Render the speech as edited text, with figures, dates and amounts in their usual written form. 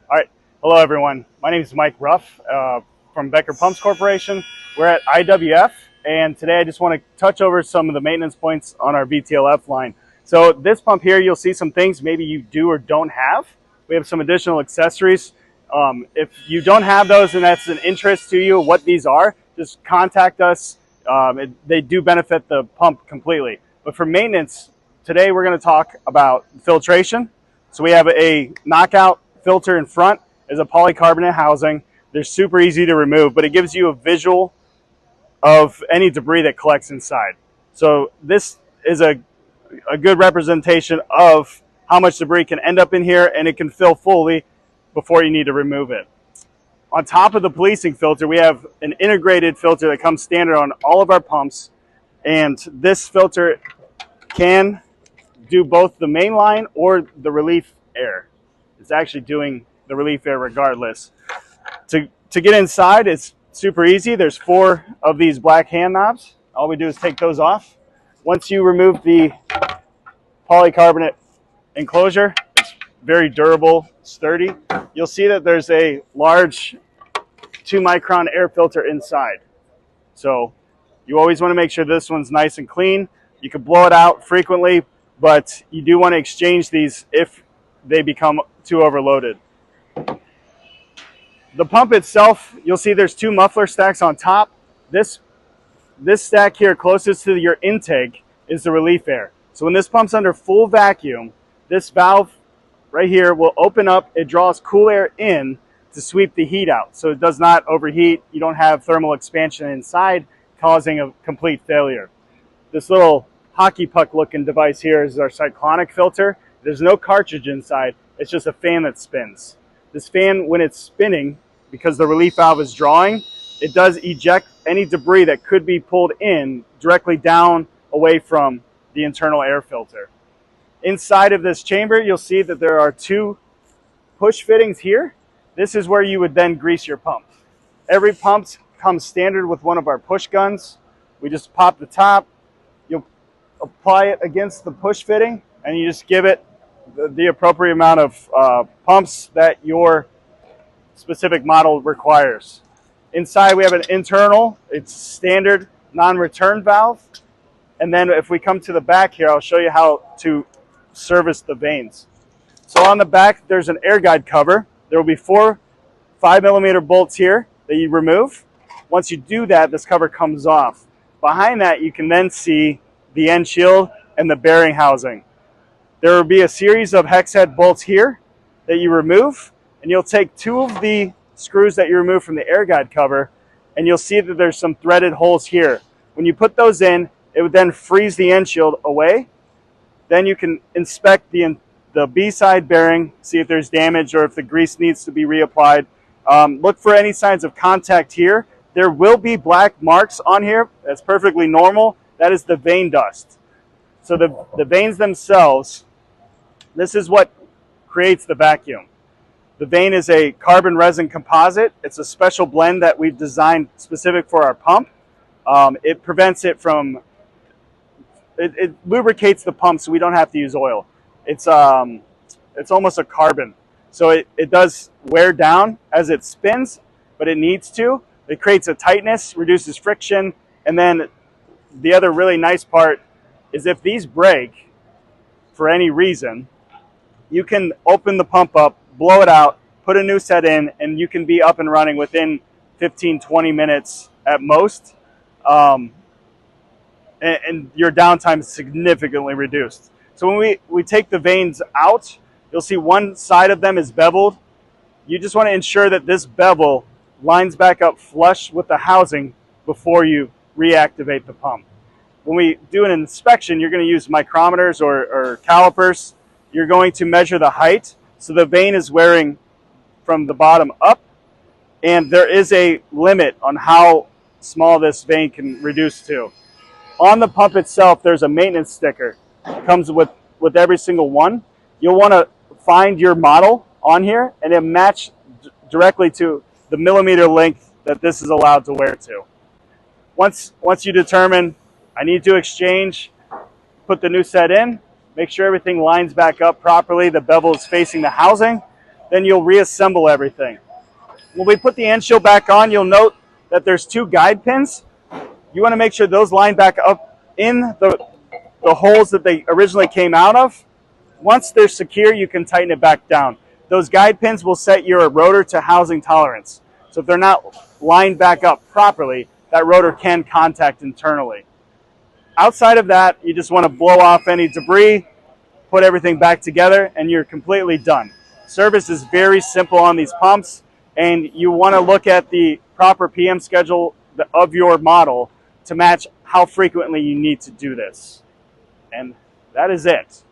All right. Hello, everyone. My name is Mike Ruff from Becker Pumps Corporation. We're at IWF, and today I just want to touch over some of the maintenance points on our VTLF line. So this pump here, you'll see some things maybe you do or don't have. We have some additional accessories. If you don't have those and that's an interest to you, what these are, just contact us. They do benefit the pump completely. But for maintenance, today we're going to talk about filtration. So we have a knockout filter in front as a polycarbonate housing. They're super easy to remove, but it gives you a visual of any debris that collects inside. So this is a good representation of how much debris can end up in here, and it can fill fully before you need to remove it. On top of the policing filter, we have an integrated filter that comes standard on all of our pumps, and this filter can do both the main line or the relief air. It's actually doing the relief air regardless. To get inside, it's super easy. There's 4 of these black hand knobs. All we do is take those off. Once you remove the polycarbonate enclosure, it's very durable, sturdy. You'll see that there's a large 2-micron air filter inside. So you always want to make sure this one's nice and clean. You can blow it out frequently, but you do want to exchange these if they become too overloaded. The pump itself, you'll see there's 2 muffler stacks on top. This stack here closest to your intake is the relief air. So when this pump's under full vacuum, this valve right here will open up. It draws cool air in to sweep the heat out. So it does not overheat. You don't have thermal expansion inside, causing a complete failure. This little hockey puck looking device here is our cyclonic filter. There's no cartridge inside. It's just a fan that spins. This fan, when it's spinning, because the relief valve is drawing, it does eject any debris that could be pulled in directly down away from the internal air filter. Inside of this chamber, you'll see that there are 2 push fittings here. This is where you would then grease your pump. Every pump comes standard with one of our push guns. We just pop the top, you'll apply it against the push fitting, and you just give it the appropriate amount of pumps that your specific model requires. Inside we have an internal, it's standard non-return valve. And then if we come to the back here, I'll show you how to service the vanes. So on the back, there's an air guide cover. There will be 4 5mm bolts here that you remove. Once you do that, this cover comes off. Behind that, you can then see the end shield and the bearing housing. There will be a series of hex head bolts here that you remove, and you'll take 2 of the screws that you remove from the air guide cover, and you'll see that there's some threaded holes here. When you put those in, it would then freeze the end shield away. Then you can inspect the B-side bearing, see if there's damage or if the grease needs to be reapplied. Look for any signs of contact here. There will be black marks on here. That's perfectly normal. That is the vane dust. So the vanes themselves, this is what creates the vacuum. The vane is a carbon resin composite. It's a special blend that we've designed specific for our pump. It prevents it from, it lubricates the pump so we don't have to use oil. It's almost a carbon. So it does wear down as it spins, but it needs to. It creates a tightness, reduces friction, and then the other really nice part is if these break for any reason, you can open the pump up, blow it out, put a new set in, and you can be up and running within 15-20 minutes at most. And your downtime is significantly reduced. So when we take the vanes out, you'll see one side of them is beveled. You just want to ensure that this bevel lines back up flush with the housing before you reactivate the pump. When we do an inspection, you're going to use micrometers or calipers. You're going to measure the height. So the vane is wearing from the bottom up, and there is a limit on how small this vane can reduce to. On the pump itself, there's a maintenance sticker. It comes with every single one. You'll want to find your model on here, and it match directly to the millimeter length that this is allowed to wear to. Once you determine I need to exchange, put the new set in, make sure everything lines back up properly, the bevel is facing the housing, then you'll reassemble everything. When we put the end shield back on, you'll note that there's 2 guide pins. You want to make sure those line back up in the holes that they originally came out of. Once they're secure, you can tighten it back down. Those guide pins will set your rotor to housing tolerance. So if they're not lined back up properly, that rotor can contact internally. Outside of that, you just want to blow off any debris, put everything back together, and you're completely done. Service is very simple on these pumps, and you want to look at the proper PM schedule of your model to match how frequently you need to do this. And that is it.